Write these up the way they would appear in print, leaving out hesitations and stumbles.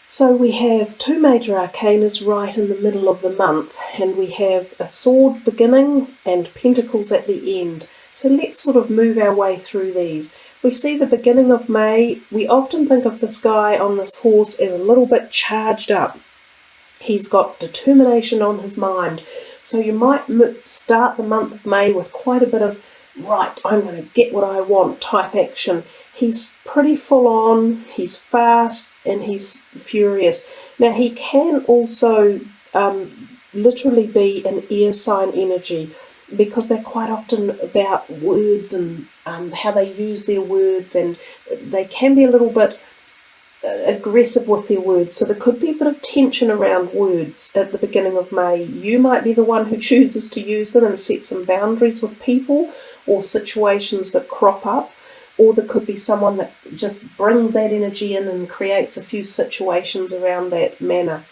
So we have two major arcanas right in the middle of the month, and we have a sword beginning and pentacles at the end. So let's sort of move our way through these. We see the beginning of May. We often think of this guy on this horse as a little bit charged up. He's got determination on his mind. So you might start the month of May with quite a bit of, right, I'm going to get what I want type action. He's pretty full on, he's fast, and he's furious. Now he can also literally be an air sign energy, because they're quite often about words and how they use their words, and they can be a little bit aggressive with their words. So there could be a bit of tension around words at the beginning of May. You might be the one who chooses to use them and set some boundaries with people or situations that crop up. Or there could be someone that just brings that energy in and creates a few situations around that manner.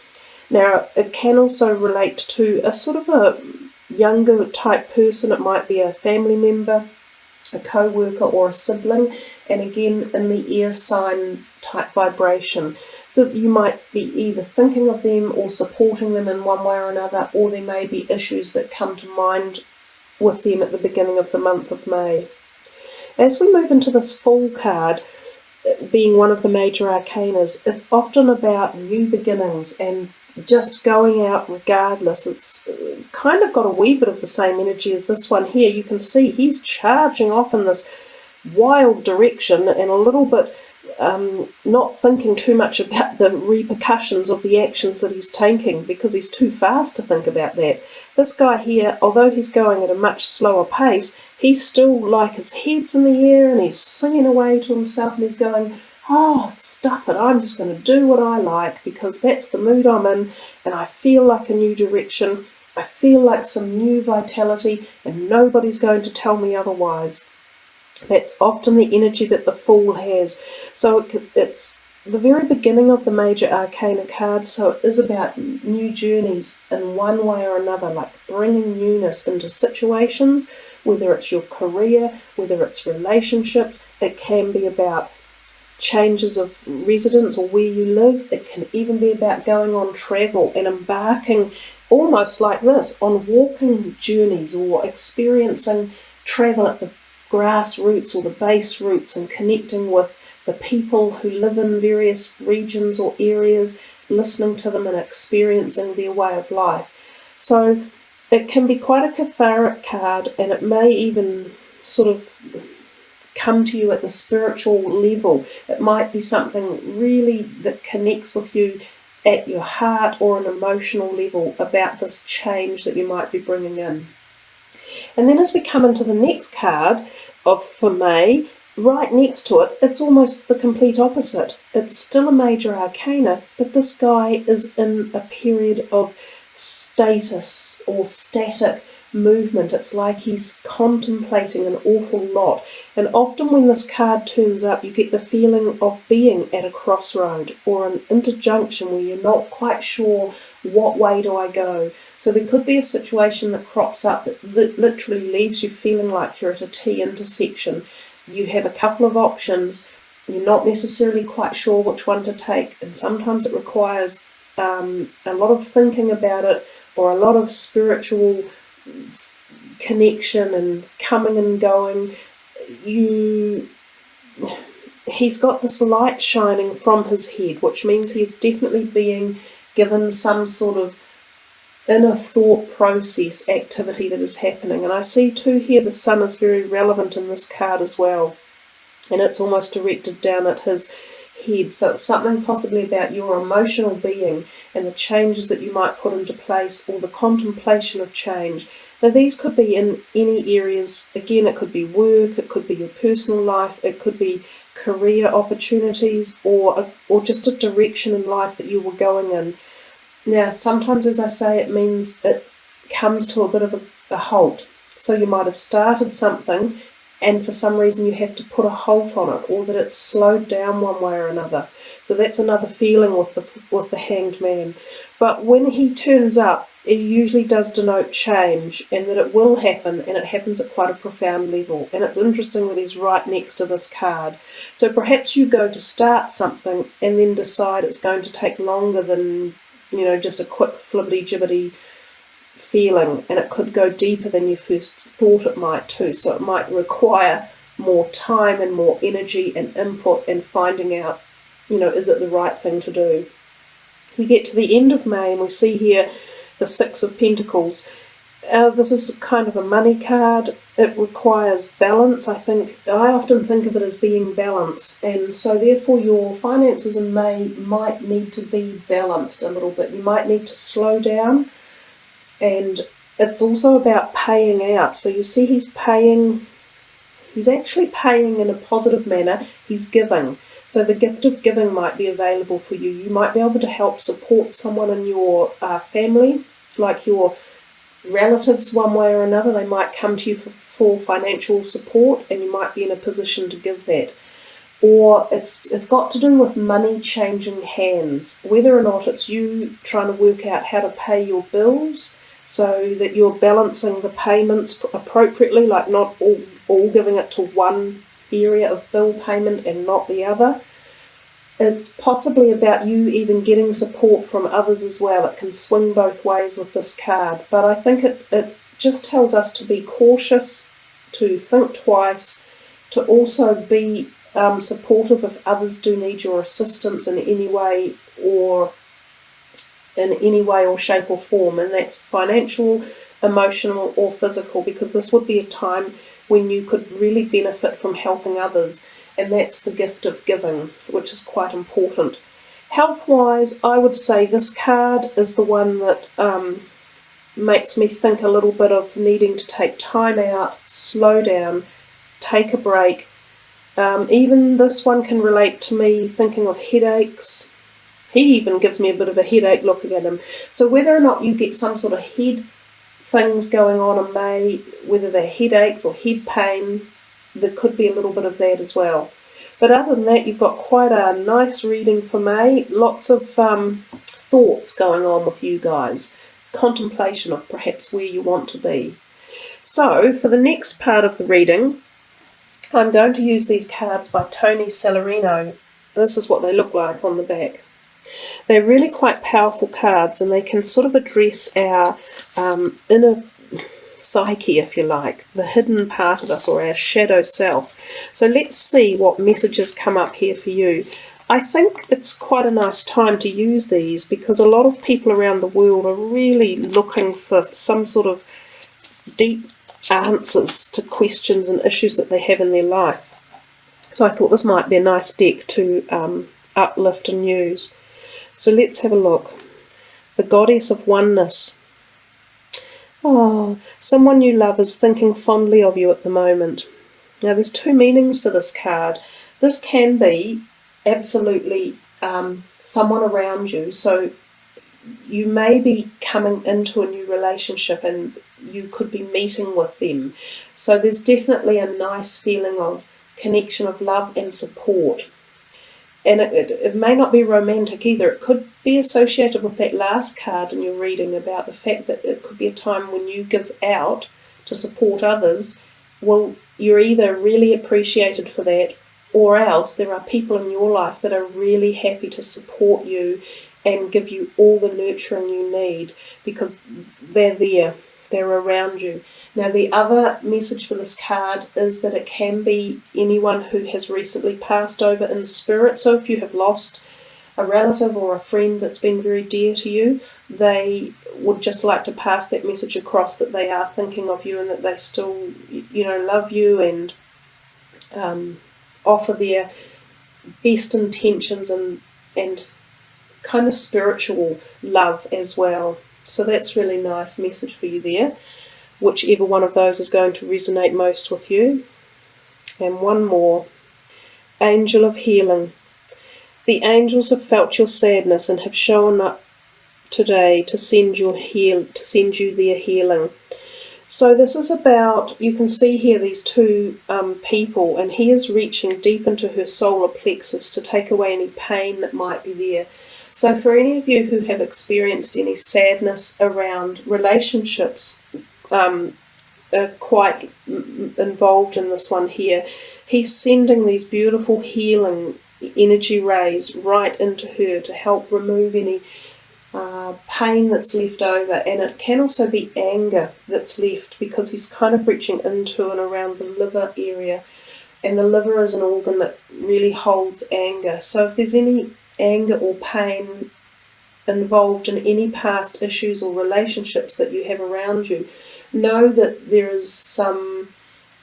Now, it can also relate to a sort of a younger type person. It might be a family member, a co-worker, or a sibling. And again, in the air sign type vibration, that you might be either thinking of them or supporting them in one way or another, or there may be issues that come to mind with them at the beginning of the month of May. As we move into this Fool card, being one of the major arcanas, it's often about new beginnings and just going out regardless. It's kind of got a wee bit of the same energy as this one here. You can see he's charging off in this wild direction and a little bit not thinking too much about the repercussions of the actions that he's taking, because he's too fast to think about that. This guy here, although he's going at a much slower pace, he's still like his head's in the air and he's singing away to himself and he's going, oh, stuff it, I'm just going to do what I like because that's the mood I'm in and I feel like a new direction, I feel like some new vitality and nobody's going to tell me otherwise. That's often the energy that the Fool has. So it's the very beginning of the major arcana cards, so it is about new journeys in one way or another, like bringing newness into situations, whether it's your career, whether it's relationships. It can be about changes of residence or where you live. It can even be about going on travel and embarking, almost like this, on walking journeys or experiencing travel at the grassroots or the base roots and connecting with the people who live in various regions or areas, listening to them and experiencing their way of life. So it can be quite a cathartic card, and it may even sort of come to you at the spiritual level. It might be something really that connects with you at your heart or an emotional level about this change that you might be bringing in. And then as we come into the next card for May, right next to it, it's almost the complete opposite. It's still a major arcana, but this guy is in a period of status or static movement. It's like he's contemplating an awful lot. And often when this card turns up, you get the feeling of being at a crossroad or an interjunction where you're not quite sure what way do I go. So there could be a situation that crops up that literally leaves you feeling like you're at a T intersection. You have a couple of options, you're not necessarily quite sure which one to take, and sometimes it requires a lot of thinking about it or a lot of spiritual connection and coming and going. He's got this light shining from his head, which means he's definitely being given some sort of inner thought process activity that is happening. And I see too here the sun is very relevant in this card as well, and it's almost directed down at his head. So it's something possibly about your emotional being and the changes that you might put into place, or the contemplation of change. Now these could be in any areas. Again, it could be work, it could be your personal life, it could be career opportunities, or just a direction in life that you were going in. Now sometimes, as I say, it means it comes to a bit of a halt. So you might have started something and for some reason you have to put a halt on it, or that it's slowed down one way or another. So that's another feeling with the Hanged Man. But when he turns up, it usually does denote change, and that it will happen, and it happens at quite a profound level. And it's interesting that he's right next to this card. So perhaps you go to start something and then decide it's going to take longer than, just a quick flibbity-jibbity feeling, and it could go deeper than you first thought it might too. So it might require more time and more energy and input and finding out, is it the right thing to do. We get to the end of May and we see here the Six of Pentacles. This is kind of a money card. It requires balance. I often think of it as being balance, and so therefore your finances in May might need to be balanced a little bit. You might need to slow down, and it's also about paying out. So you see he's actually paying in a positive manner. He's giving. So the gift of giving might be available for you. You might be able to help support someone in your family, like your relatives one way or another. They might come to you for financial support, and you might be in a position to give that. Or it's got to do with money changing hands, whether or not it's you trying to work out how to pay your bills so that you're balancing the payments appropriately, like not all giving it to one area of bill payment and not the other. It's possibly about you even getting support from others as well. It can swing both ways with this card, but I think it just tells us to be cautious, to think twice, to also be supportive if others do need your assistance in any way or shape or form, and that's financial, emotional or physical, because this would be a time when you could really benefit from helping others, and that's the gift of giving, which is quite important. Health-wise, I would say this card is the one that makes me think a little bit of needing to take time out, slow down, take a break. Even this one can relate to me thinking of headaches. He even gives me a bit of a headache looking at him. So whether or not you get some sort of head things going on in May, whether they're headaches or head pain, there could be a little bit of that as well. But other than that, you've got quite a nice reading for May. Lots of thoughts going on with you guys. Contemplation of perhaps where you want to be. So for the next part of the reading, I'm going to use these cards by Tony Salarino. This is what they look like on the back. They're really quite powerful cards, and they can sort of address our inner psyche, if you like, the hidden part of us, or our shadow self. So let's see what messages come up here for you. I think it's quite a nice time to use these because a lot of people around the world are really looking for some sort of deep answers to questions and issues that they have in their life. So I thought this might be a nice deck to uplift and use. So let's have a look. The Goddess of Oneness. Oh, someone you love is thinking fondly of you at the moment. Now there's two meanings for this card. This can be absolutely someone around you. So you may be coming into a new relationship and you could be meeting with them. So there's definitely a nice feeling of connection, of love and support. And it may not be romantic either. It could be associated with that last card in your reading about the fact that it could be a time when you give out to support others. Well, you're either really appreciated for that, or else there are people in your life that are really happy to support you and give you all the nurturing you need because they're there, they're around you. Now the other message for this card is that it can be anyone who has recently passed over in spirit. So if you have lost a relative or a friend that's been very dear to you, they would just like to pass that message across, that they are thinking of you and that they still, love you and offer their best intentions and kind of spiritual love as well. So that's really nice message for you there. Whichever one of those is going to resonate most with you. And one more. Angel of Healing. The angels have felt your sadness and have shown up today to send you their healing. So this is about, you can see here these two people, and he is reaching deep into her solar plexus to take away any pain that might be there. So for any of you who have experienced any sadness around relationships, are quite involved in this one here, he's sending these beautiful healing energy rays right into her to help remove any pain that's left over. And it can also be anger that's left, because he's kind of reaching into and around the liver area, and the liver is an organ that really holds anger. So if there's any anger or pain involved in any past issues or relationships that you have around you, know that there is some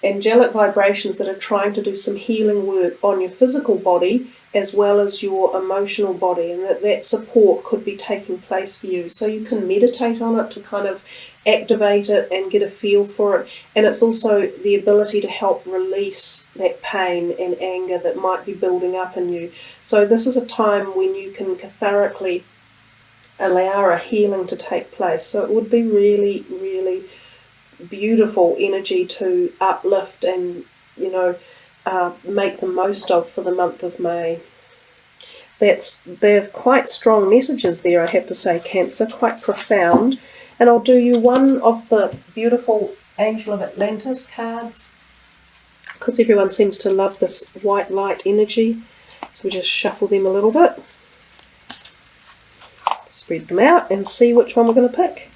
angelic vibrations that are trying to do some healing work on your physical body as well as your emotional body, and that support could be taking place for you. So you can meditate on it to kind of activate it and get a feel for it. And it's also the ability to help release that pain and anger that might be building up in you. So this is a time when you can catharically allow a healing to take place. So it would be really, really beautiful energy to uplift and, make the most of for the month of May. They're quite strong messages there, I have to say, Cancer, quite profound. And I'll do you one of the beautiful Angel of Atlantis cards, because everyone seems to love this white light energy. So we just shuffle them a little bit, spread them out, and see which one we're going to pick.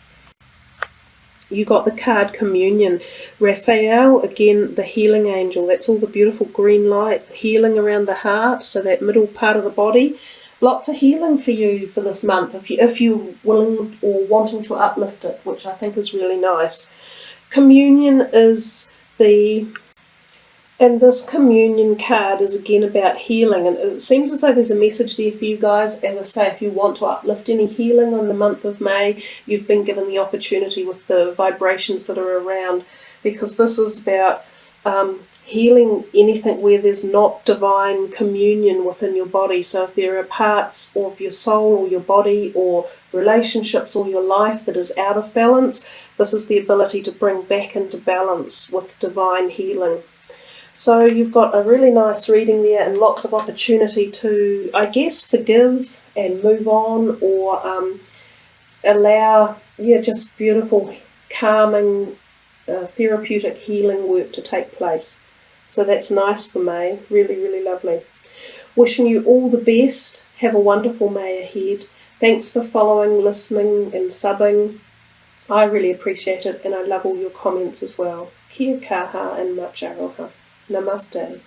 You got the card Communion. Raphael, again, the healing angel. That's all the beautiful green light, healing around the heart, so that middle part of the body. Lots of healing for you for this month, if you're willing or wanting to uplift it, which I think is really nice. Communion is and this Communion card is again about healing, and it seems as though there's a message there for you guys. As I say, if you want to uplift any healing on the month of May, you've been given the opportunity with the vibrations that are around, because this is about healing anything where there's not divine communion within your body. So if there are parts of your soul or your body or relationships or your life that is out of balance, this is the ability to bring back into balance with divine healing. So you've got a really nice reading there, and lots of opportunity to, I guess, forgive and move on, or allow, just beautiful, calming, therapeutic healing work to take place. So that's nice for May. Really, really lovely. Wishing you all the best. Have a wonderful May ahead. Thanks for following, listening and subbing. I really appreciate it, and I love all your comments as well. Kia kaha and much aroha. Namaste.